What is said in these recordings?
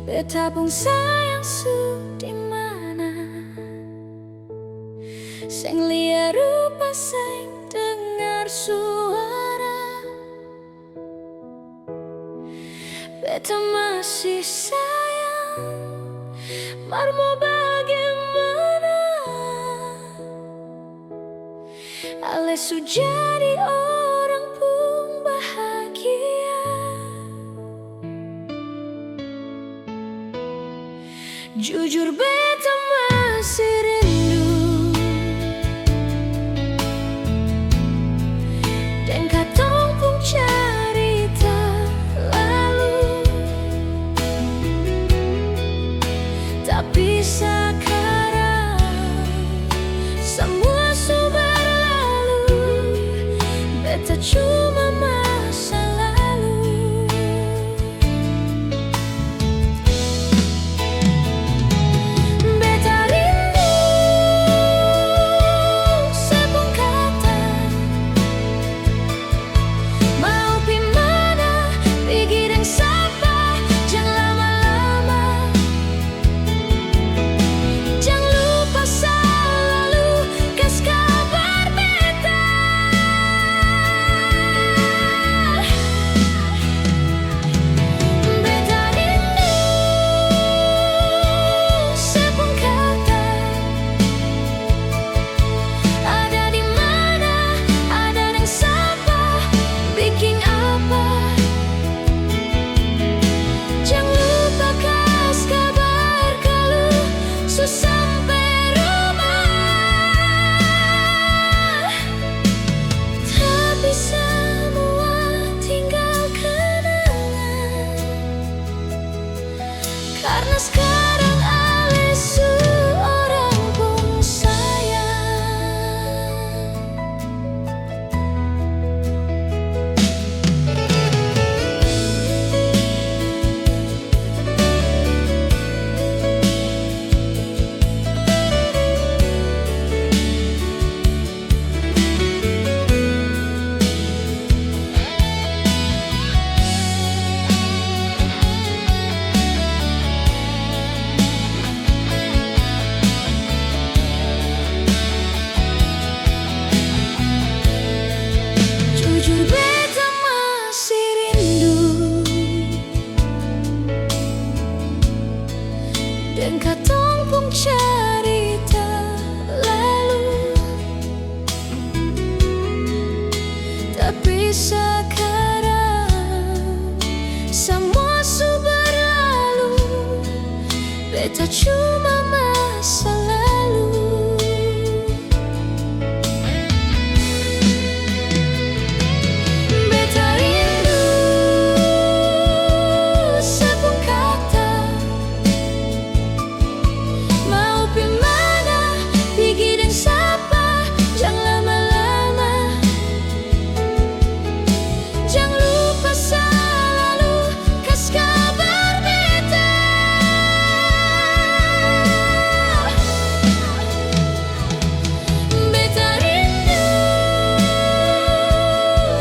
Beta pun sayang su di mana sing liya rupa sing dengar suara. Beta masih sayang, mar mau bagaimana? Ale su jadi orang pun bahagia. Jujur beta masih rindu dan katong pun cerita lalu. Tapi sekarang semua sudah berlalu. Beta cuma masa lalu. Beta rindu sepung kata, mau pi mana pergi dan sapa, jangan lama-lama. Jangan lupa selalu kas kabar beta. Beta rindu sepung kata, ada di mana, ada yang sapa, bikin apa. Jangan lupa kas kabar kalau su sampai rumah. Tapi semua tinggal kenangan, karena sekarang ale su orang pun sayang. Jujur beta masih rindu dan katong pun cerita lalu. Tapi sekarang semua sudah berlalu. Beta cuma masa lalu. Beta rindu sepung kata, mau pi mana pergi dan sapa, jangan lama-lama. Jangan lupa selalu kas kabar beta. Beta rindu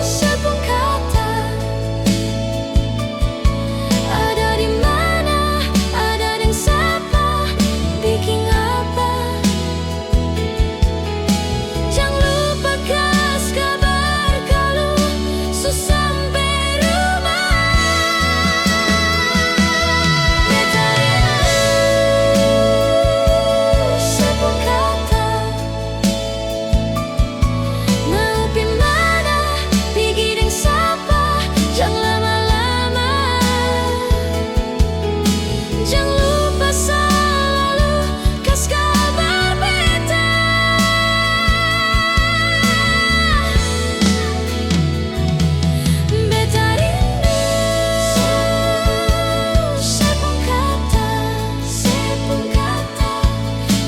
sepung kata, ada di mana, ada yang sapa, bikin apa. Jangan lupa kas kabar kalau su sampai rumah. Beta rindu sepung kata, mau pi mana pergi dan sapa, jangan lama-lama. Jangan lupa selalu kas kabar beta. Beta rindu sepung kata,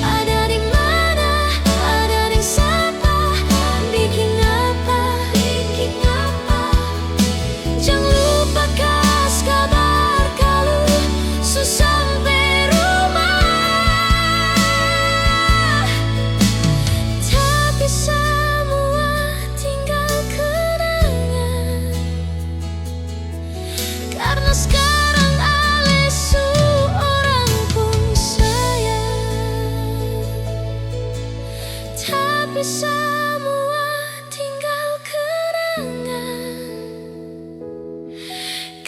ada di mana, ada yang sapa, bikin apa. Jangan lupa kas kabar kalau su sampai rumah. Tapi semua tinggal kenangan, karena sekarang ale su semua tinggal kenangan,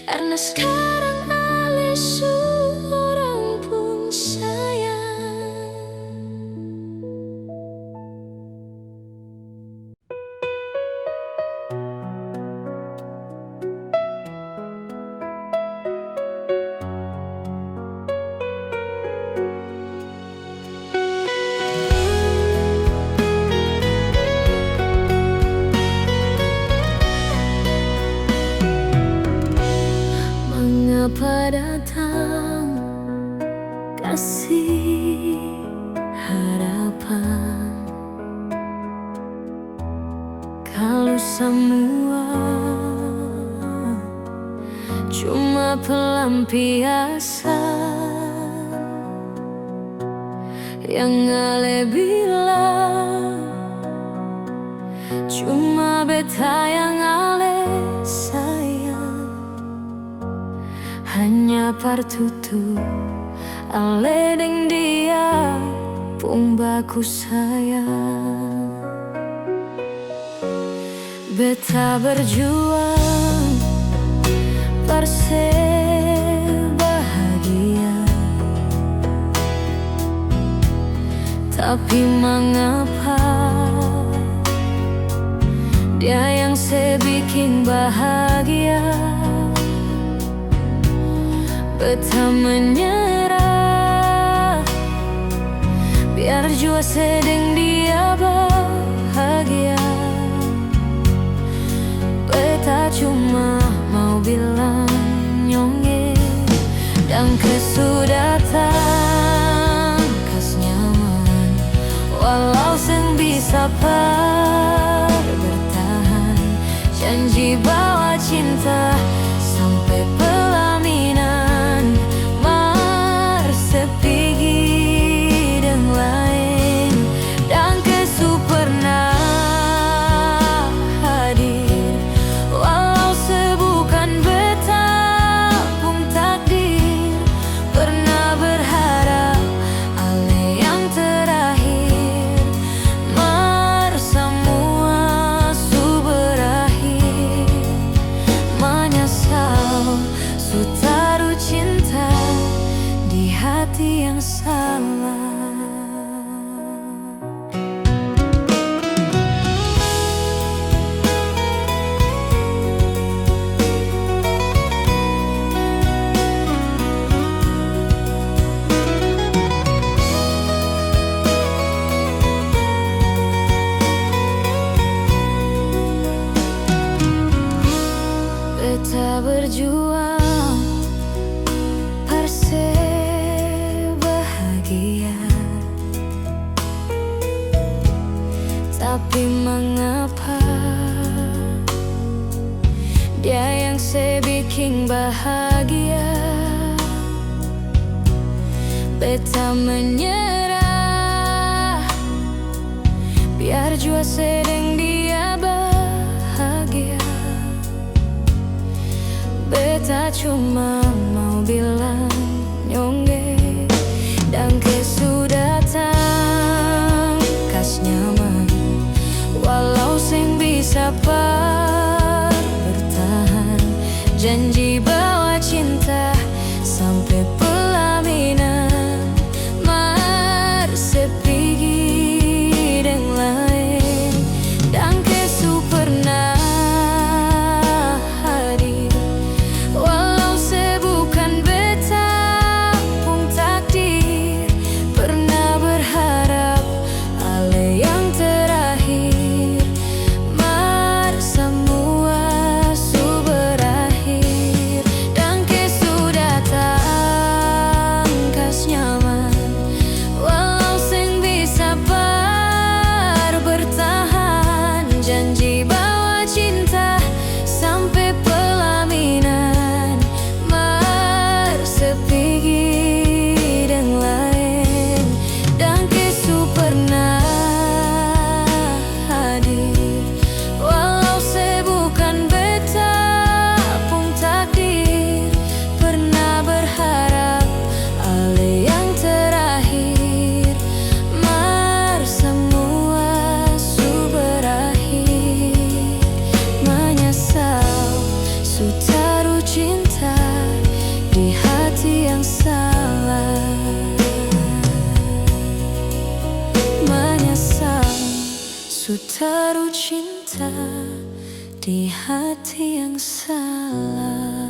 karena sekarang Alisu orang pun sayang. Mengapa datang kasih harapan, kalau semua cuma pelampiasan? Yang Ale bilang cuma beta yang Ale sayang, hanya partutu Ale deng dia pun baku sayang. Beta berjuang parse bahagia, tapi mengapa dia yang sebikin bahagia? Beta menyerah, biar jua sedeng dia bahagia. Beta cuma mau bilang nyonge, dan kesudatan kas nyaman, walau seng bisa bertahan. Janji bawa cinta sampai pelaminan, mar sepigi deng lain, dan kesu pernah hadir, walau sebukan beta pun takdir. Pernah berharap Ale yang terakhir, mar semua su berakhir. Menyesal su taruh cinta di hati yang salah. Beta berjuang parse bahagia, tapi mengapa dia yang sebikin bahagia? Beta menyerah, biar jua sedeng dia bahagia. Beta cuma mau bilang nyonge, dan kesudatan kas nyaman, walau seng bisa bertahan. Janji bawa cinta sampai pelaminan, mar sepigi deng lain, dan kesu pernah hadir, walau sebukan Sutaruh cinta di hati yang salah.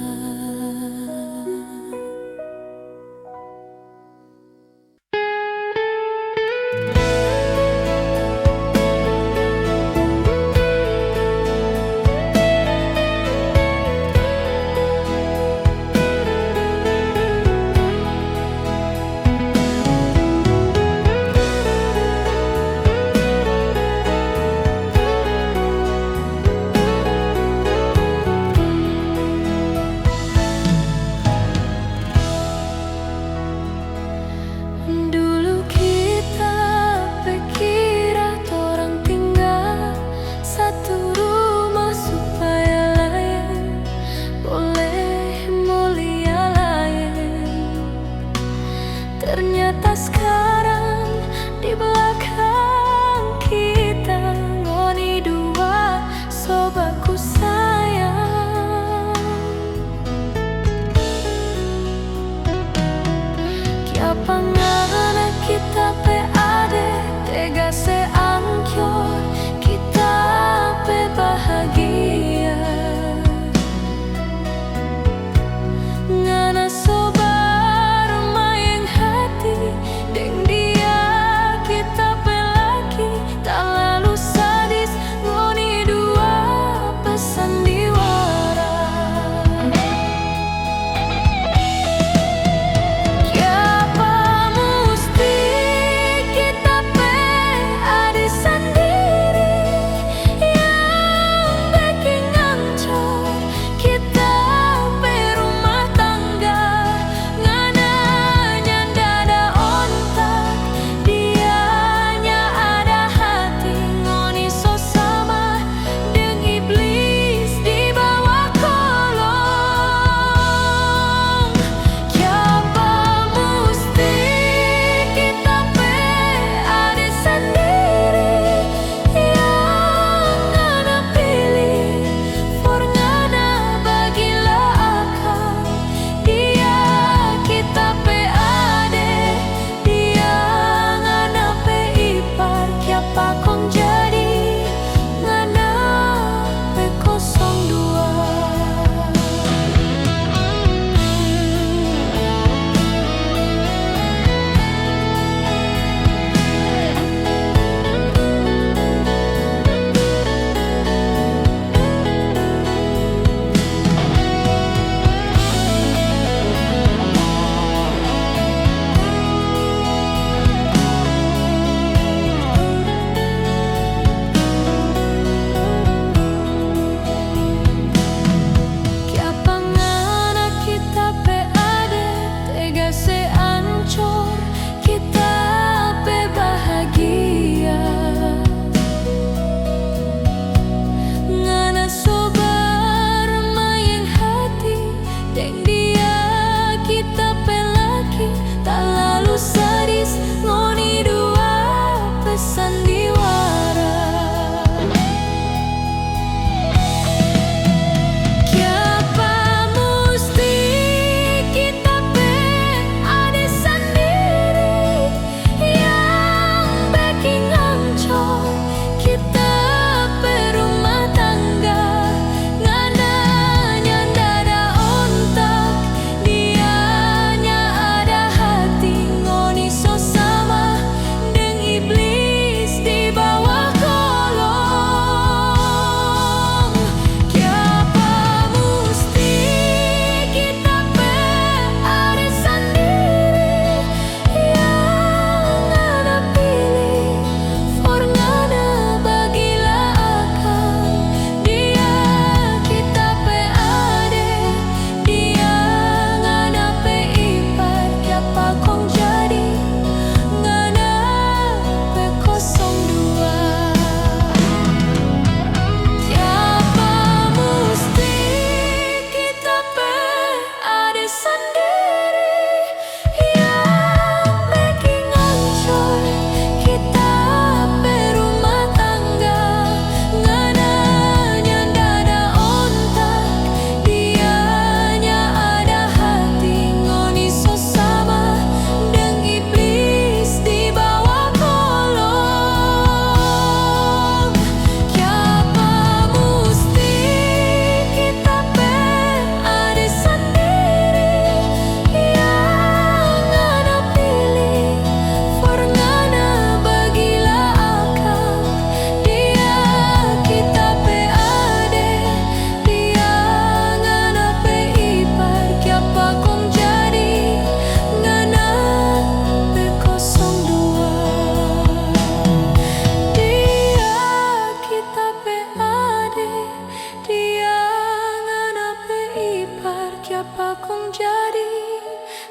jadi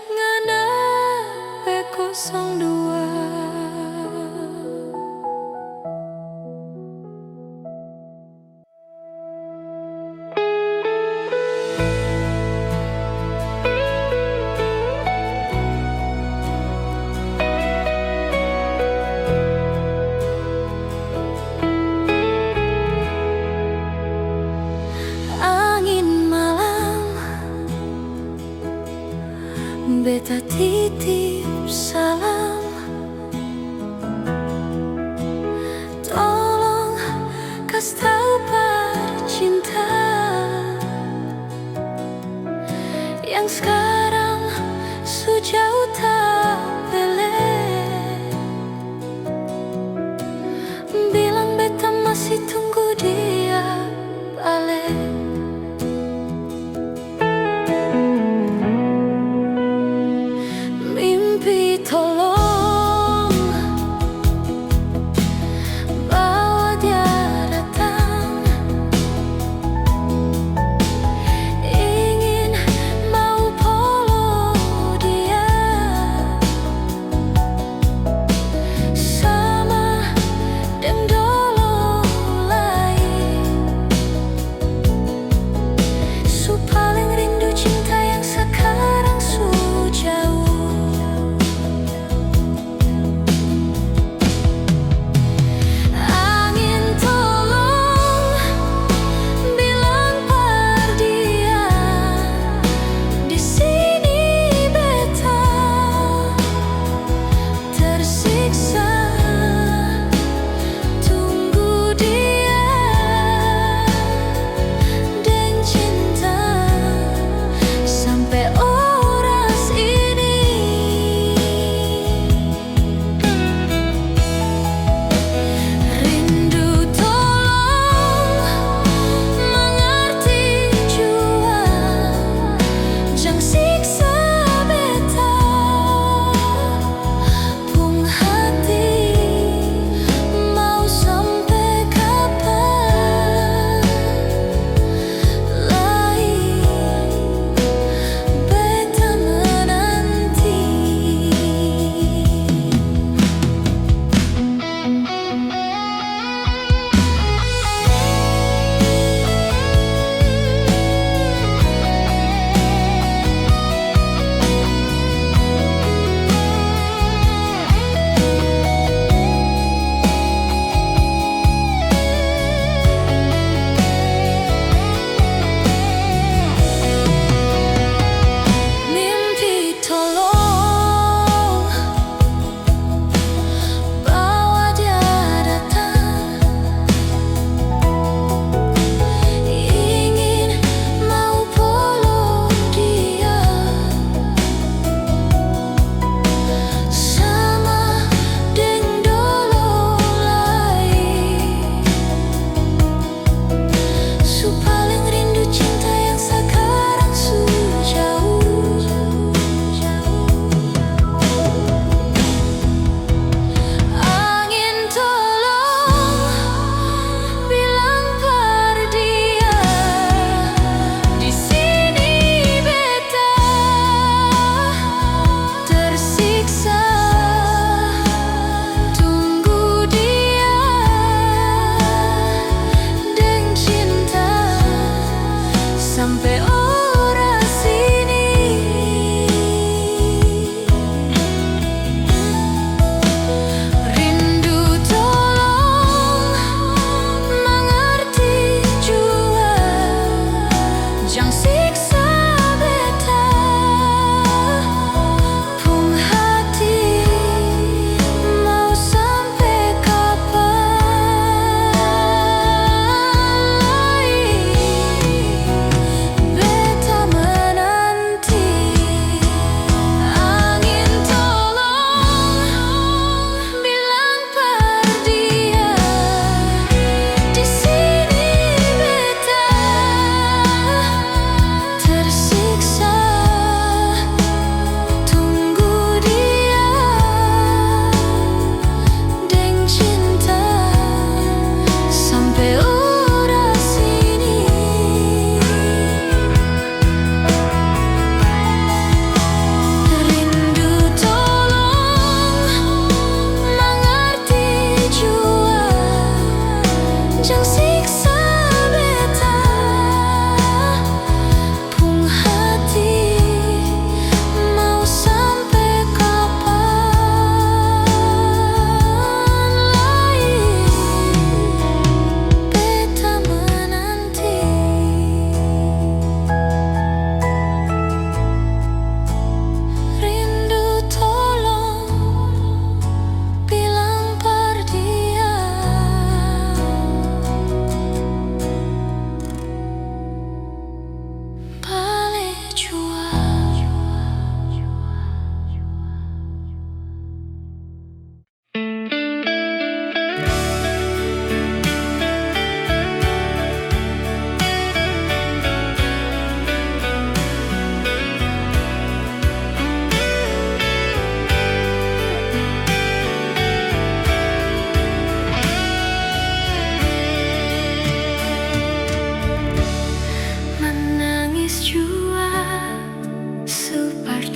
ngana P02. Angin malam, beta titip salam. Tolong kasih tahu cinta yang sekarang sejauh tak belek. Bilang beta masih tunggu dia balik. Mimpi tolong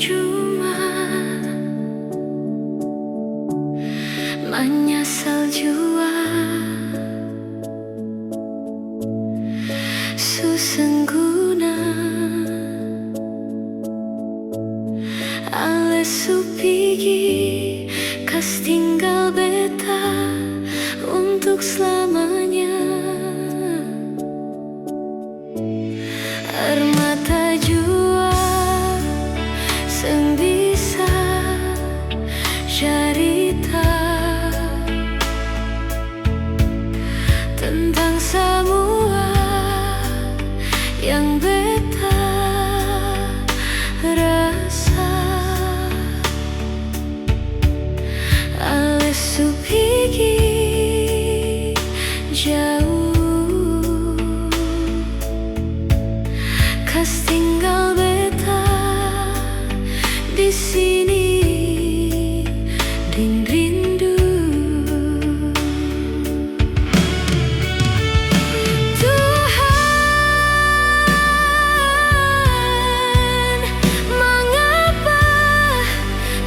cuma menyesal jua susengguna ale supigi kas tinggal beta untuk selamanya. Air mata jua seng bisa cerita tentang semua yang beta rasa. Ale supigi jauh kas tinggal beta di sini ding rindu. Tuhan, mengapa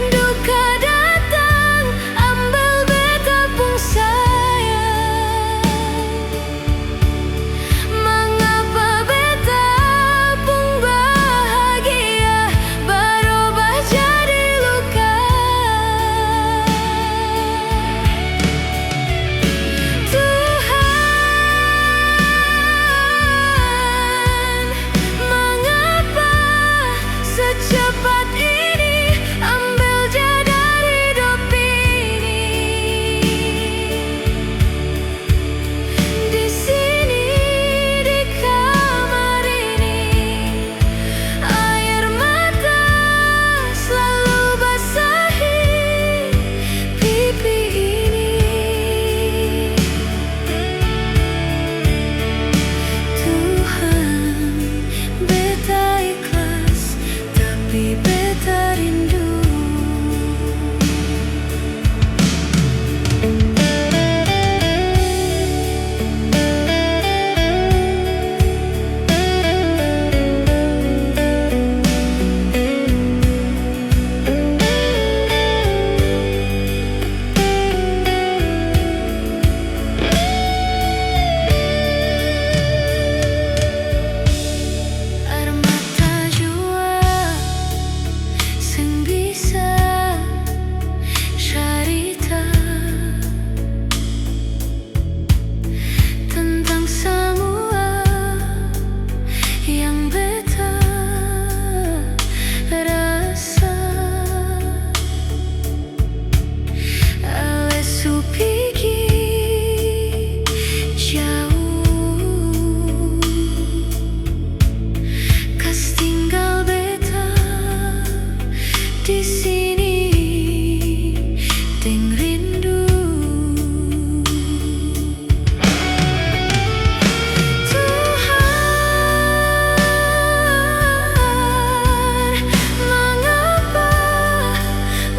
duka datang ambil beta pun sayang? Mengapa beta pun bahagia berubah jadi luka? Tuhan, mengapa secepat ini ambil jalan hidup ini? Di sini di kamar ini air mata selalu basahi pipi ini. Tuhan, beta ikhlas tapi beta rindu. Air mata jua seng bisa cerita tentang semua yang beta rasa. Ale supigi jauh kas tinggal beta di sini ding rindu. Tuhan, mengapa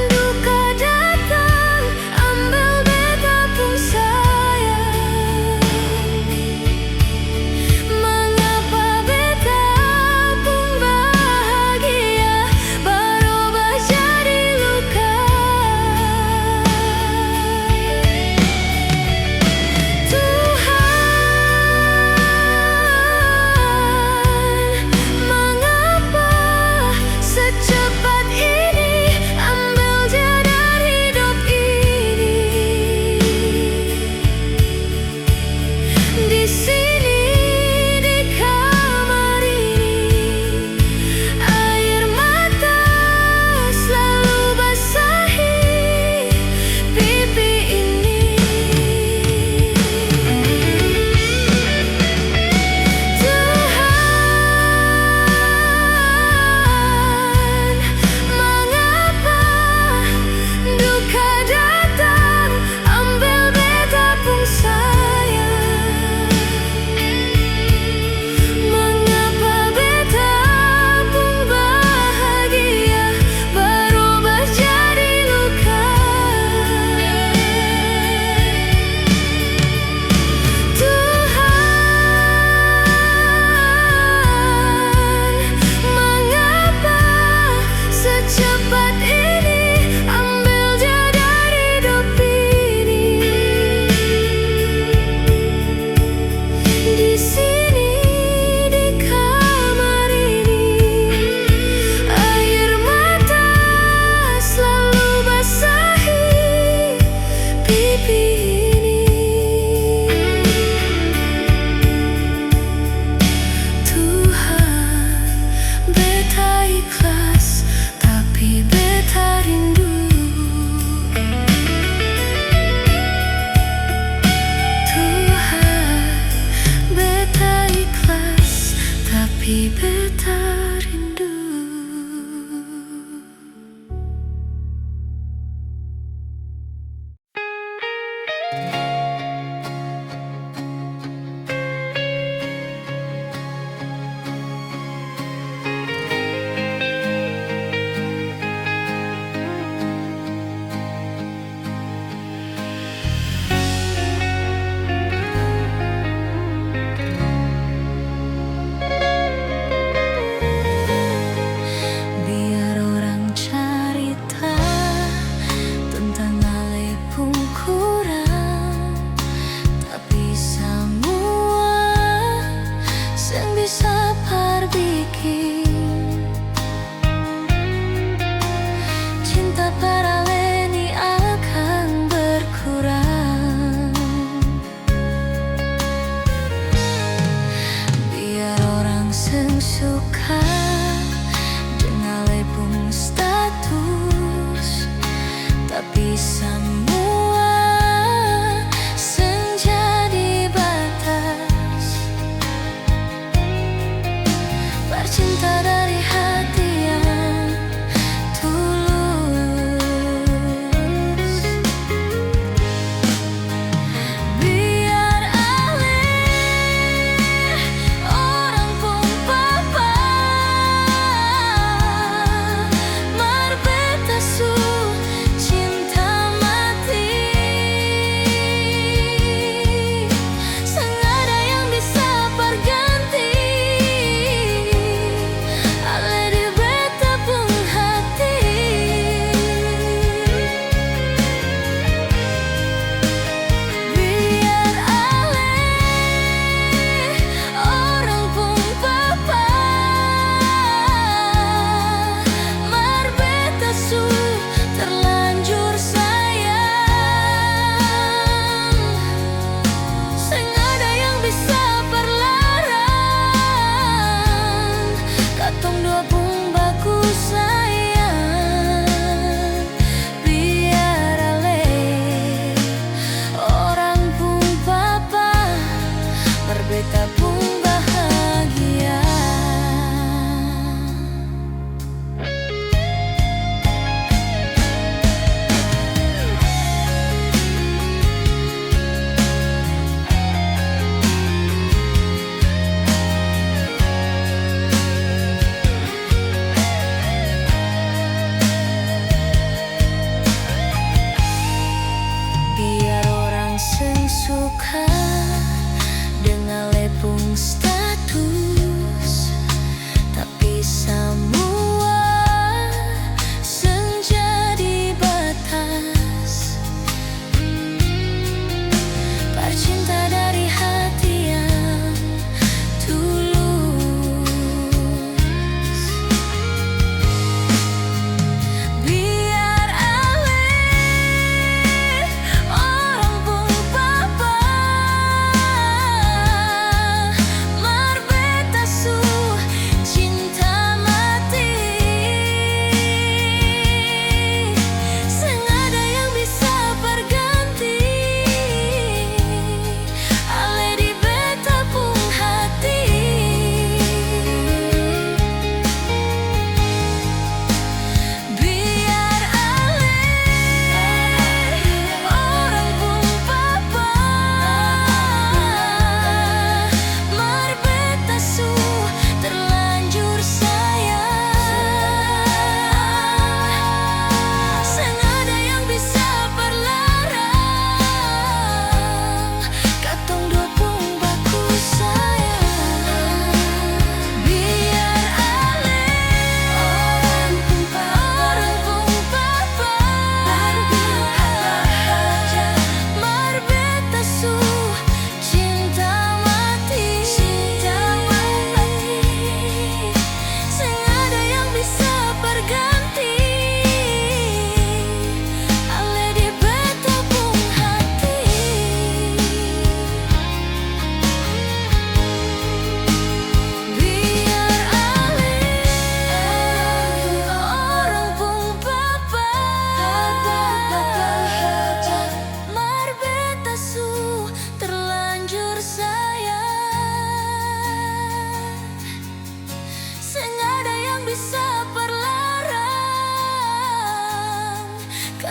duka datang ambil beta pun sayang? Mengapa beta pun bahagia berubah jadi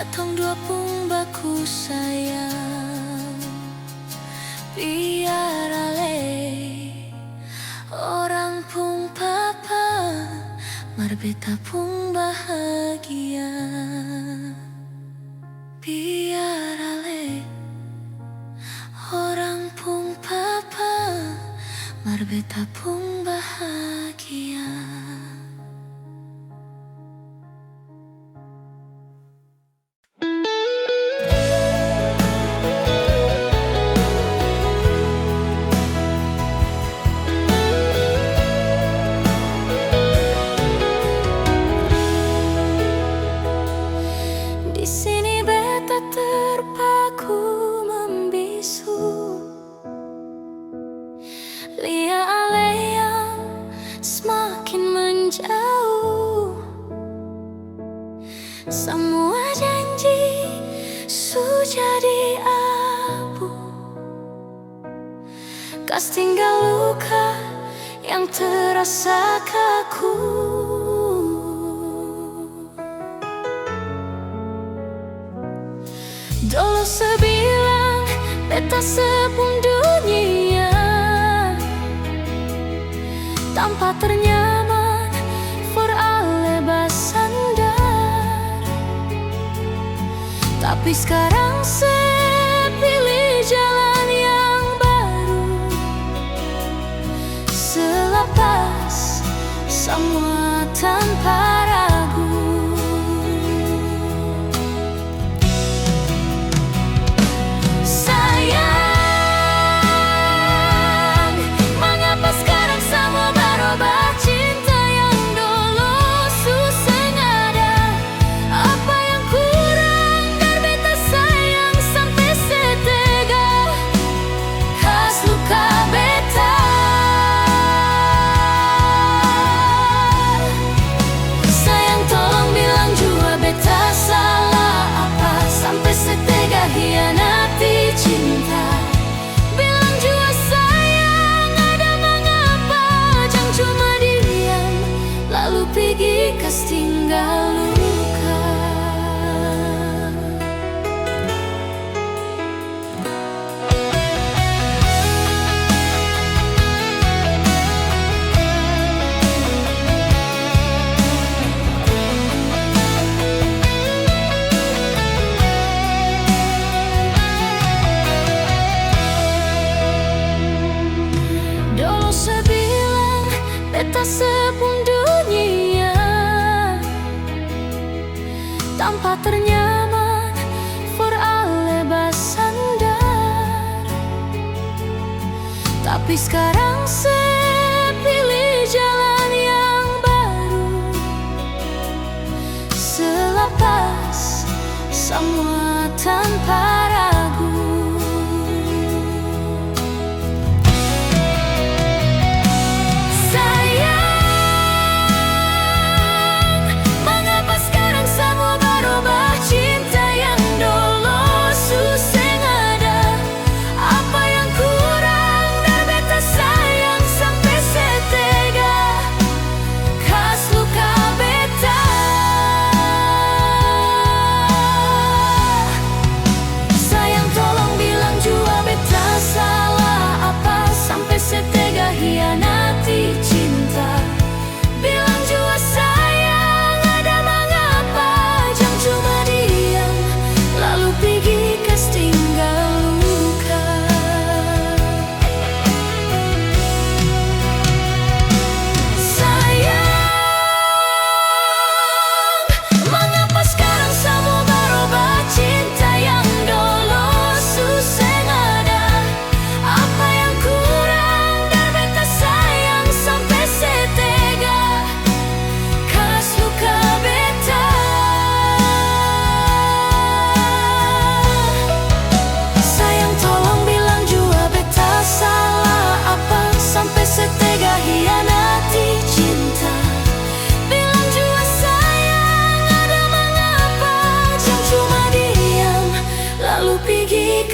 Katong dua pung baku sayang, biar ale orang pung papa, marbeta pung bahagia. Biar ale orang pung papa, marbeta pung bahagia. Di sini beta terpaku membisu, lia ale yang semakin menjauh. Semua janji sudah jadi abu, kas tinggal luka yang terasa kaku. Dulu sebilang beta sepung dunia, tanpa ternyaman for ale basandar. Tapi sekarang saya pilih jalan yang baru, selepas semua tanpa ragu. Kas tinggal luka. Dulu sebilang beta sepung dunia, tanpa ternyaman for ale basandar. Tapi sekarang saya pilih jalan yang baru, selepas semua tanpa ragu.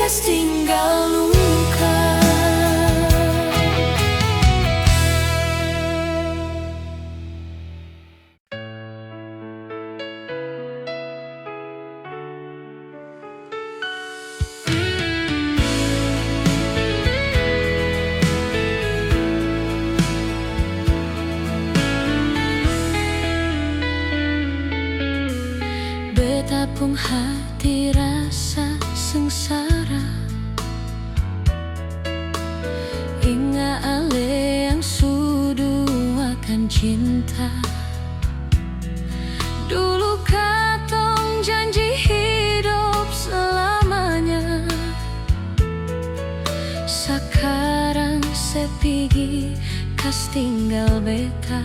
Kas tinggal luka. betapung hati rasa sengsara. Ingat ale yang sudu akan cinta. Dulu katong janji hidup selamanya. Sekarang sepigi kas tinggal beta.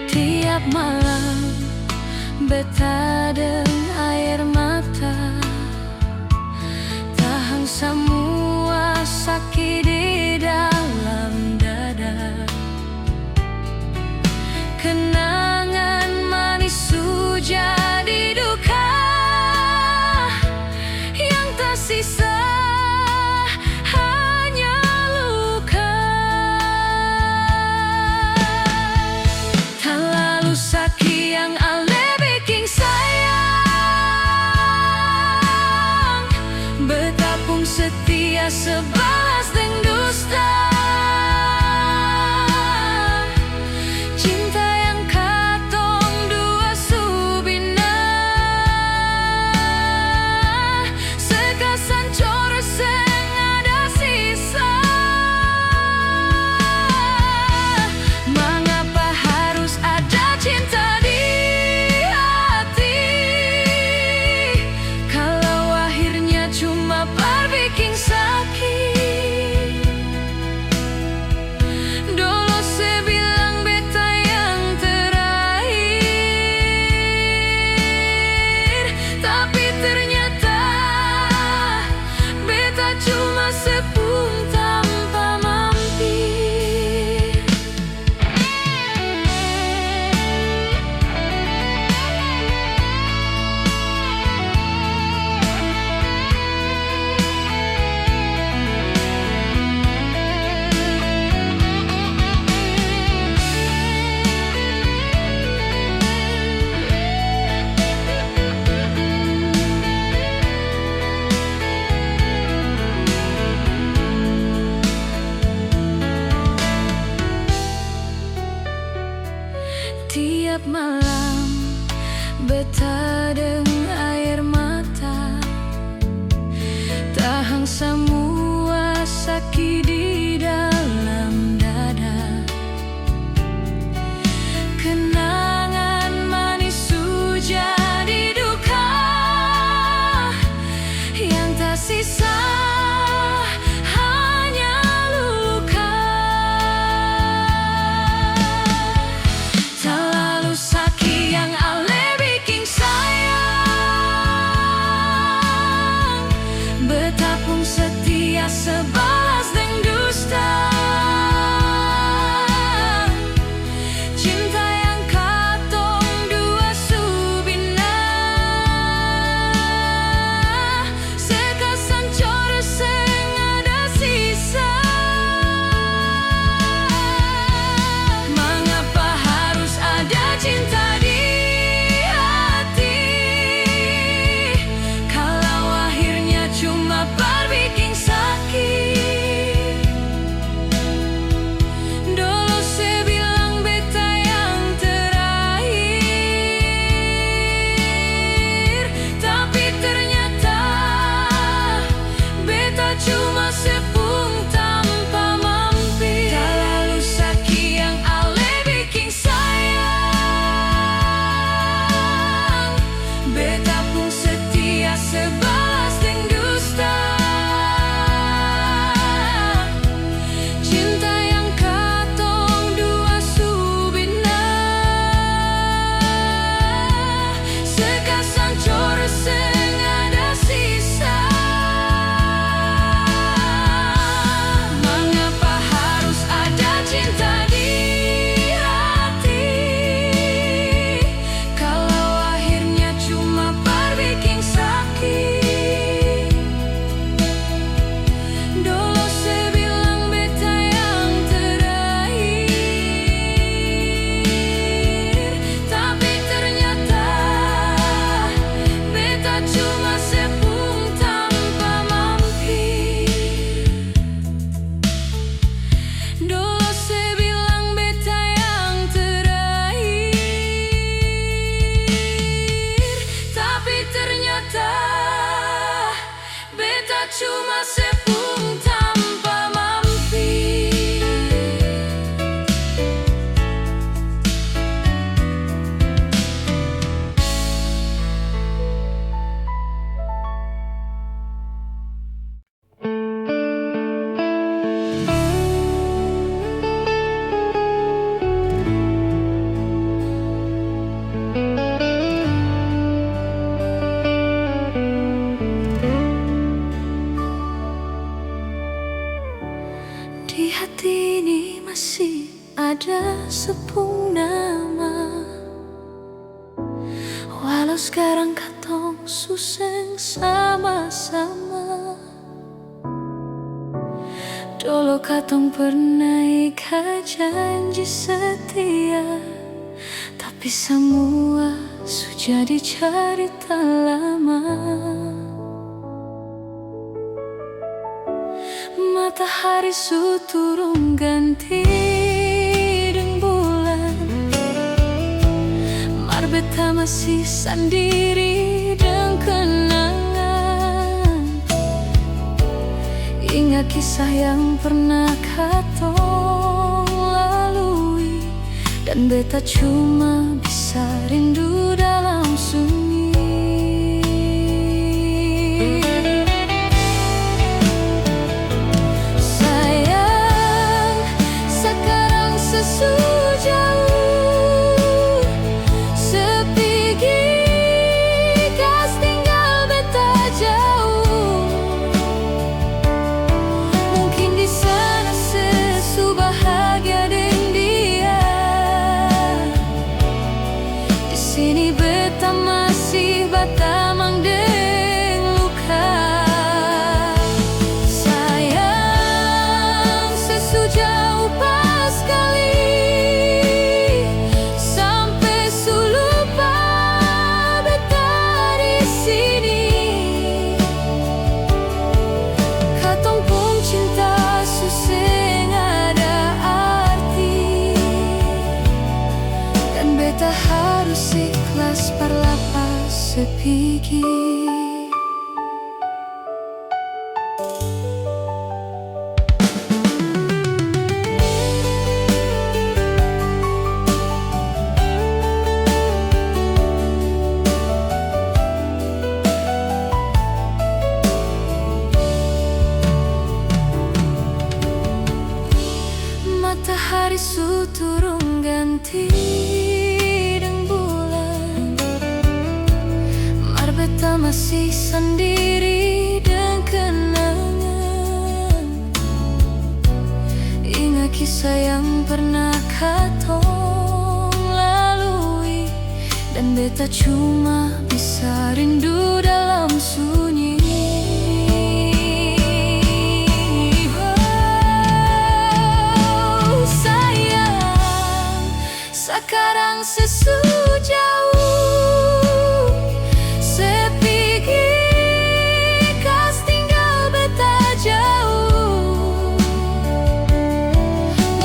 Tiap malam beta deng air mata, tahan semua sakit di dalam dada. Kenangan manis jadi duka, yang tersisa hanya luka. Terlalu sakit yang ale bikin sayang, betapung setia sebalas deng dusta. Cinta yang katong dua subina, sekasan coros yang ada sisa. Mengapa harus ada cinta di hati, kalau akhirnya cuma berbikin sakit. Dulu saya bilang beta yang terakhir, tapi ternyata beta cuma sepung tanpa mampir. Tiap malam beta deng air mata, tahan semua sakit di dalam dada. Kenangan manis jadi duka, yang tersisa hanya luka. Terlalu sakit yang ale bikin sayang, betapung setia ada sepung nama. Walau sekarang katong suseng sama-sama. Dulu katong pernah ikat janji setia, tapi semua sudah jadi cerita lama. Matahari su turun ganti dengan bulan, mar beta masih sendiri dengan kenangan. Ingat kisah yang pernah katong lalui, dan beta cuma bisa rindu dalam sunyi. Sayang, sekarang sejauh sepigi, kas tinggal beta jauh. Mungkin di sana sesu bahagia dengan dia, di sini beta masih batamang deng luka. Sayang, sejauh pas kali, sampai su lupa beta di sini. Katong pun cinta suseng ada arti, dan beta harus ikhlas perlapas sepigi. Matahari su turun ganti dengan bulan, mar beta masih sendiri dengan kenangan. Ingat kisah yang pernah katong lalui, dan beta cuma bisa rindu dalam sunyi. Sekarang sejauh sepigi, kas tinggal beta jauh.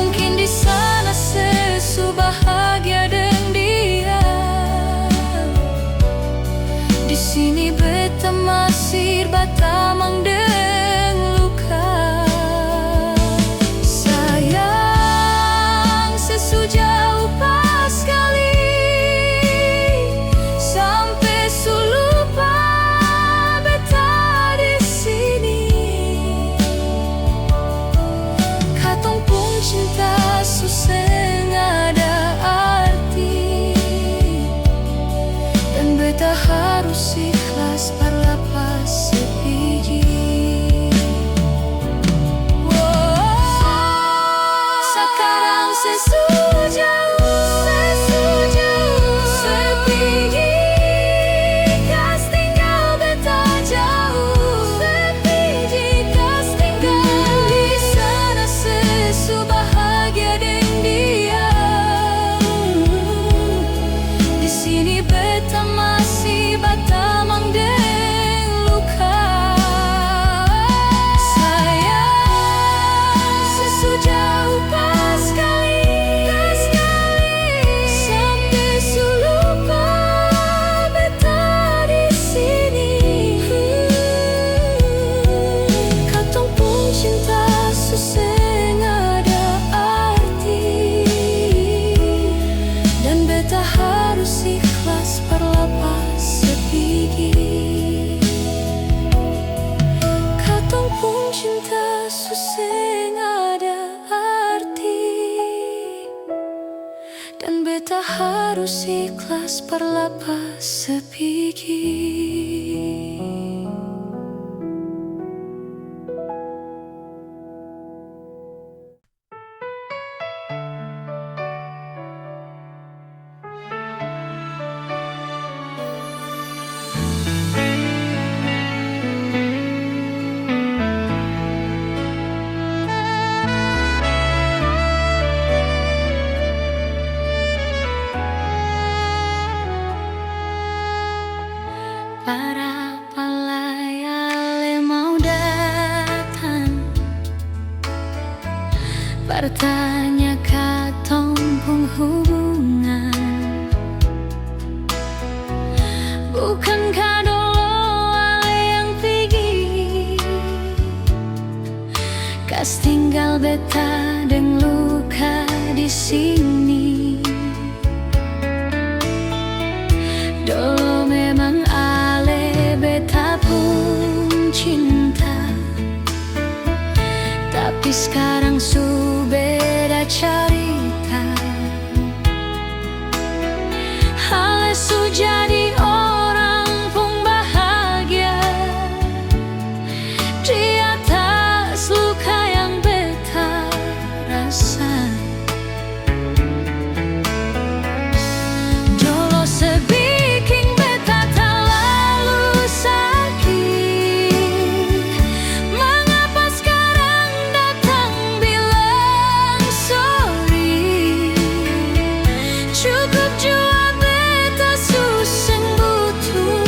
Mungkin di sana sesu bahagia dengan dia, di sini beta masih batamang dengan luka. Sayang, sejauh pas kali, sampai su lupa beta di sini. Katong pun cinta suseng ada arti, dan beta harus ikhlas perlapas sepigi. Sekarang sejauh sepigi, kas tinggal beta jauh. Sepigi, kas tinggal di sana sesu bahagia dengan dia, di sini beta masih batamang dengan luka. Sayang, sejauh pas kali, sampai su lupa beta di sini. Katong pun cinta suseng ada arti, dan beta harus ikhlas perlapas sepigi. Katong pun cinta suseng ada arti, dan beta harus ikhlas perlapas sepigi. para palayale mau datang, bertanya katong penghubungan. Bukankah dolo yang pergi, kas tinggal beta deng luka di sini. Dolo memang ale beta pun cinta, tapi sekarang su beda cerita. Ale su jadi orang pun bahagia di atas luka yang beta rasa. Dolo sebikin beta terlalu sakit, mengapa sekarang datang bilang sorry? Cukup jua beta suseng butuh,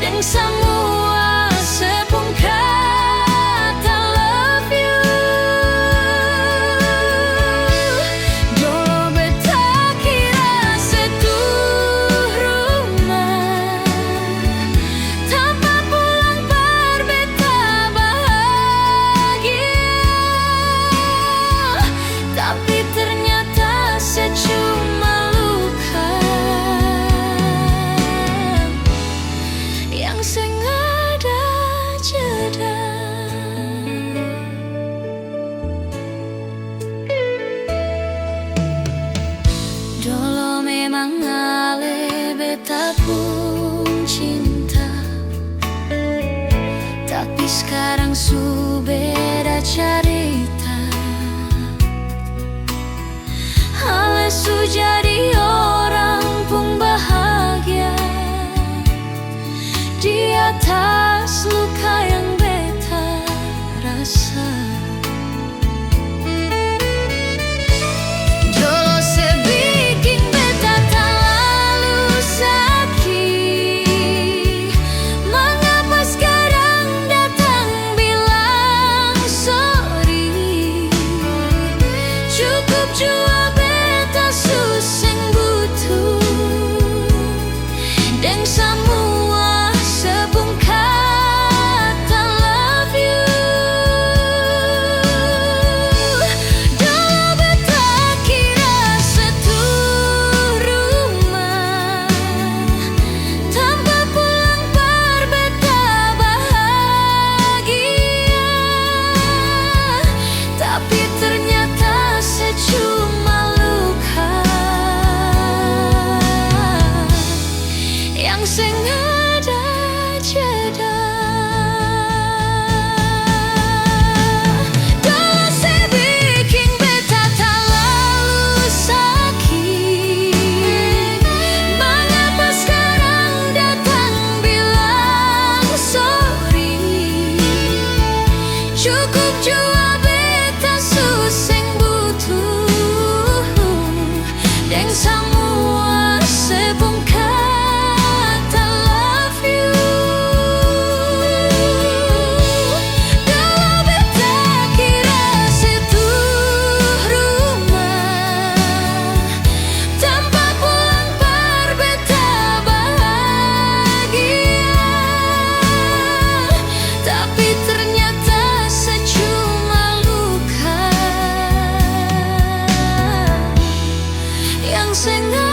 dan semua sepung kata love you. Dolo beta kira setuh rumah, tanpa pulang par beta bahagia, tapi ternyata secuma luka yang sengaja jeda. Dolo memang ale beta pun cinta, tapi sekarang su beda cerita. Ale su jadi orang pun bahagia di atas luka yang beta rasa. Dolo sebikin beta terlalu sakit, mengapa sekarang datang bilang sorry? Cukup jua beta suseng butuh, dan semua sepung kata love you. Dulu beta kira setuh rumah, tanpa pulang par beta bahagia, tapi ternyata secuma luka yang sengaja jeda. Dolo sebikin beta terlalu sakit, mengapa sekarang datang bilang sorry? Cukup jua beta suseng butuh, dan semua sepung kata love you. Dulu beta kira setuh rumah, tanpa pulang par beta bahagia, tapi ternyata secuma luka yang sengaja